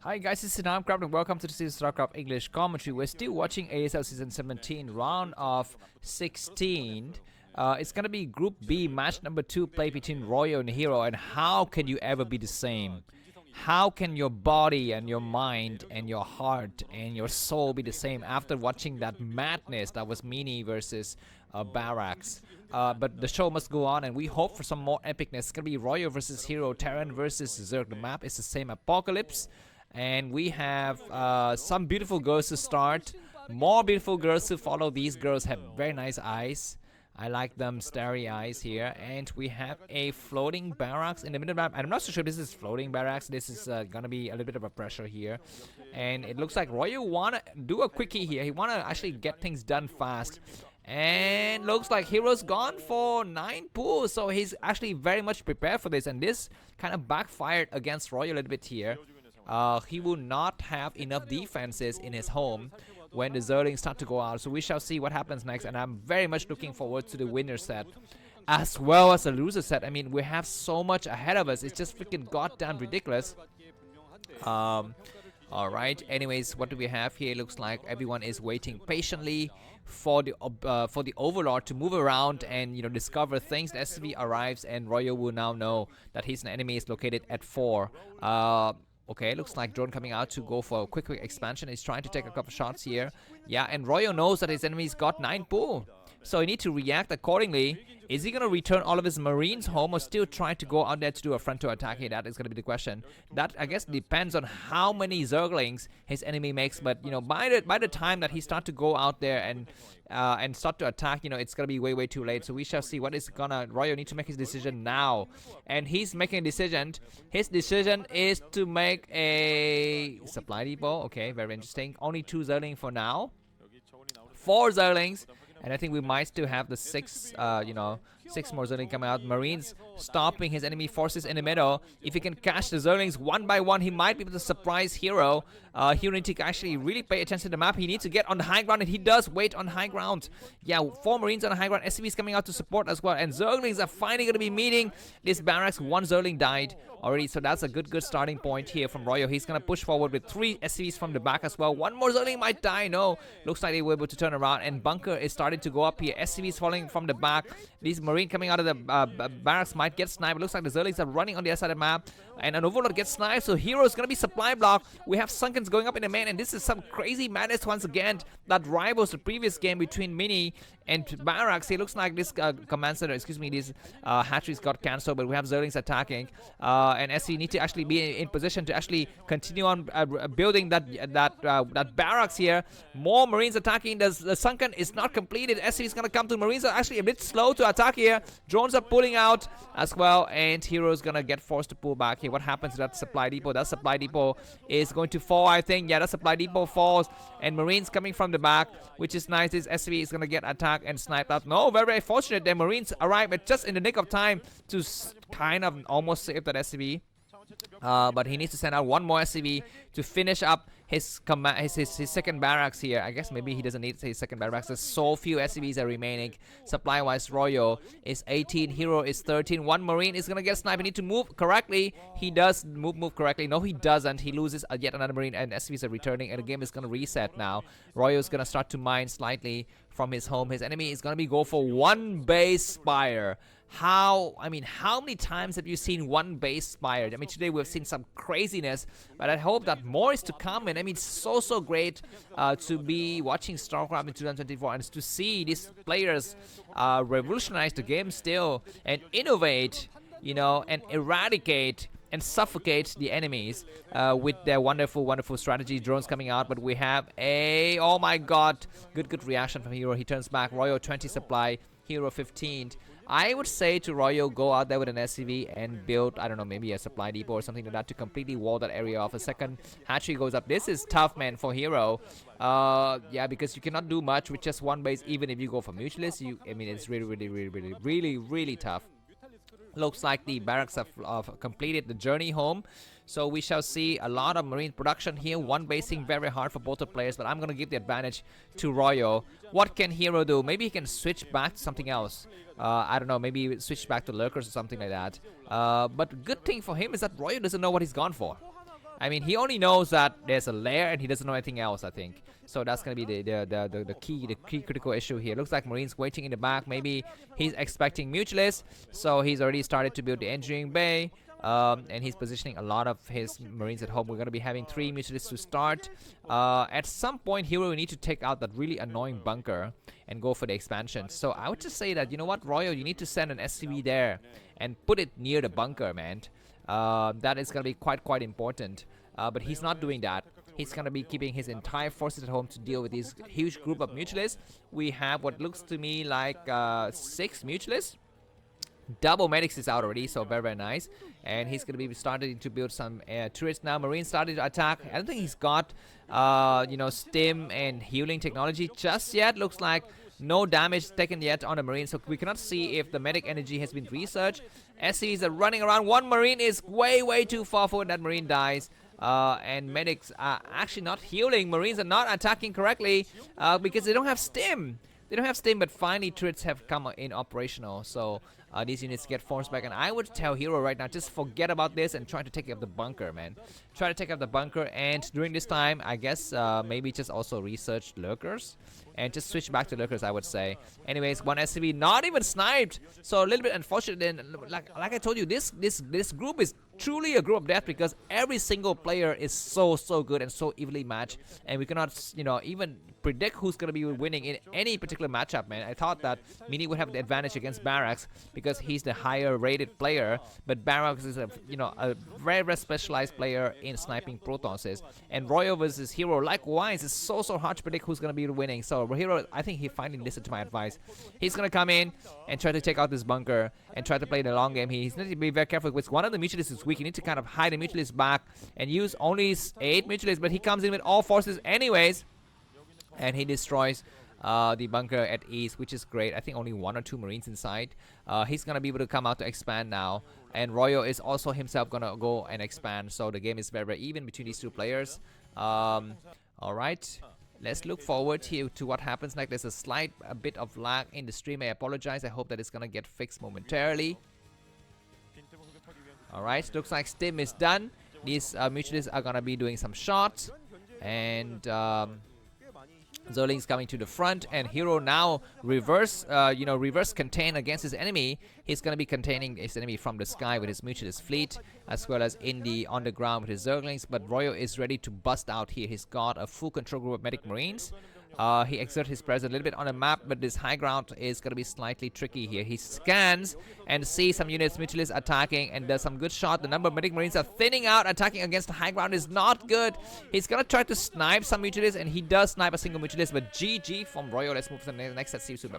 Hi guys, this is Starcraft and welcome to the series Starcraft English commentary. We're still watching ASL Season 17 round of 16. It's gonna be Group B, match number 2, play between Royo and Hero. And how can you ever be the same? How can your body and your mind and your heart and your soul be the same after watching that madness that was Mini versus Barracks? But the show must go on, and we hope for some more epicness. It's gonna be Royo versus Hero, Terran versus Zerg. The map is the same, Apocalypse. And we have some beautiful girls to start, more beautiful girls to follow. These girls have very nice eyes. I like them starry eyes here. And we have a floating barracks in the middle map. I'm not so sure this is floating barracks. This is gonna be a little bit of a pressure here. And it looks like Royo wanna do a quickie here. He wanna actually get things done fast. And looks like Hero's gone for 9 pools, so he's actually very much prepared for this. And this kind of backfired against Royo a little bit here. He will not have enough defenses in his home when the Zerlings start to go out. So we shall see what happens next. And I'm very much looking forward to the winner set as well as the loser set. I mean, we have so much ahead of us. It's just freaking goddamn ridiculous. Alright, anyways, what do we have here? Looks like everyone is waiting patiently for the Overlord to move around and, you know, discover things. The SCV arrives and Royo will now know that his enemy is located at 4. Okay, looks like drone coming out to go for a quick expansion. He's trying to take a couple shots here. Yeah, and Royo knows that his enemy's got 9 pool. So he needs to react accordingly. Is he going to return all of his Marines home or still try to go out there to do a frontal attack here? That is going to be the question. That, I guess, depends on how many Zerglings his enemy makes. But, you know, by the time that he starts to go out there and start to attack, you know, it's going to be way too late. So we shall see what is going to... Royo needs to make his decision now. And he's making a decision. His decision is to make a supply depot. Okay, very interesting. Only 2 Zerglings for now. 4 Zerglings. And I think we might still have the 6 more Zerlings coming out. Marines stopping his enemy forces in the middle. If he can catch the Zerlings one by one, he might be able to surprise Hero. Hero needs to actually really pay attention to the map. He needs to get on the high ground, and he does wait on high ground. Yeah, 4 Marines on the high ground. SCV is coming out to support as well. And Zerglings are finally going to be meeting this barracks. 1 Zerling died already, so that's a good starting point here from Royo. He's going to push forward with 3 SCVs from the back as well. 1 more Zerling might die. No, looks like they were able to turn around, and Bunker is starting to go up here. SCVs falling from the back. These Marine coming out of the barracks might get sniped. It looks like the Zerlings are running on the other side of the map, and an Overlord gets sniped, so Hero is going to be supply block. We have Sunkens going up in the main, and this is some crazy madness once again that rivals the previous game between Mini and Barracks. It looks like this command center, this hatcheries got cancelled, but we have Zerlings attacking, and SC need to actually be in position to actually continue on building that barracks here. More Marines attacking. The Sunken is not completed. SC is going to come to. Marines are actually a bit slow to attack here. Drones are pulling out as well, and Hero is going to get forced to pull back here. What happens to that supply depot? That supply depot is going to fall, I think. Yeah, that supply depot falls, and Marines coming from the back, which is nice. This SCV is going to get attacked and sniped out. No, very fortunate. The Marines arrive at just in the nick of time to kind of almost save that SCV. But he needs to send out 1 more SCV to finish up his second barracks here. I guess maybe he doesn't need his second barracks. There's so few SCVs are remaining. Supply-wise, Royo is 18. Hero is 13. 1 Marine is going to get sniped. He needs to move correctly. He does move correctly. No, he doesn't. He loses yet another Marine, and SCVs are returning, and the game is going to reset now. Royo is going to start to mine slightly from his home. His enemy is going to be go for 1 base spire. How many times have you seen 1 base spire? I mean, today we've seen some craziness, but I hope that more is to come. And I mean, it's so great to be watching StarCraft in 2024 and to see these players revolutionize the game still and innovate, you know, and eradicate and suffocate the enemies with their wonderful strategy. Drones coming out, but we have a, oh my god, good reaction from Hero. He turns back. Royo 20 supply, Hero 15. I would say to Royo, go out there with an SCV and build, I don't know, maybe a supply depot or something like that to completely wall that area off. A second hatchery goes up. This is tough, man, for Hero. Yeah, because you cannot do much with just 1 base. Even if you go for mutualist, I mean, it's really tough. Looks like the barracks have completed the journey home. So we shall see a lot of Marine production here. 1 basing very hard for both the players, but I'm going to give the advantage to Royo. What can Hero do? Maybe he can switch back to something else. I don't know, maybe switch back to Lurkers or something like that. But good thing for him is that Royo doesn't know what he's gone for. I mean, he only knows that there's a lair and he doesn't know anything else, I think. So that's gonna be the key critical issue here. Looks like Marines waiting in the back. Maybe he's expecting Mutualist, so he's already started to build the engineering bay. And he's positioning a lot of his Marines at home. We're going to be having 3 Mutualists to start. At some point here, we need to take out that really annoying bunker and go for the expansion. So I would just say that, you know what, Royal, you need to send an SCV there and put it near the bunker, man. That is going to be quite important. But he's not doing that. He's going to be keeping his entire forces at home to deal with this huge group of Mutualists. We have what looks to me like 6 Mutualists. Double medics is out already, so very nice. And he's going to be starting to build some turrets now. Marine started to attack. I don't think he's got you know, stim and healing technology just yet. Looks like no damage taken yet on a Marine, so we cannot see if the medic energy has been researched. SCs are running around. One Marine is way too far forward. That Marine dies. And medics are actually not healing. Marines are not attacking correctly because they don't have stim. They don't have stim, but finally turrets have come in operational. So these units get forced back, and I would tell Hero right now, just forget about this and try to take up the bunker, man. Try to take up the bunker, and during this time, I guess maybe just also research lurkers and just switch back to lurkers, I would say. Anyways, one SCV not even sniped, so a little bit unfortunate. And like I told you, this group is truly a group of death because every single player is so good and so evenly matched, and we cannot, you know, even predict who's going to be winning in any particular matchup, man. I thought that Mini would have the advantage against Barracks because he's the higher rated player, but Barracks is a, you know, a very specialized player in sniping Protons, and Royal versus Hero likewise is so hard to predict who's going to be winning. So Hero, I think he finally listened to my advice. He's going to come in and try to take out this bunker and try to play the long game. He's need to be very careful because one of the Mutualists is weak. You need to kind of hide the Mutualist back and use only 8 Mutualists, but he comes in with all forces anyways, and he destroys the bunker at ease, which is great. I think only 1 or 2 Marines inside. He's gonna be able to come out to expand now, and Royo is also himself gonna go and expand. So the game is very even between these 2 players. All right, let's look forward here to what happens next. There's a bit of lag in the stream. I apologize. I hope that it's gonna get fixed momentarily. All right, looks like stim is done. These Mutualists are gonna be doing some shots, and Zerling's coming to the front, and Hero now reverse contain against his enemy. He's gonna be containing his enemy from the sky with his Mutualist fleet, as well as on the ground with his Zerglings. But Royo is ready to bust out here. He's got a full control group of medic Marines. He exerts his presence a little bit on the map, but this high ground is going to be slightly tricky here. He scans and sees some units Mutualists attacking and does some good shot. The number of medic Marines are thinning out. Attacking against the high ground is not good. He's going to try to snipe some Mutualists, and he does snipe a single Mutualist, but GG from Royal. Let's move to the next set. See you soon. Bye-bye.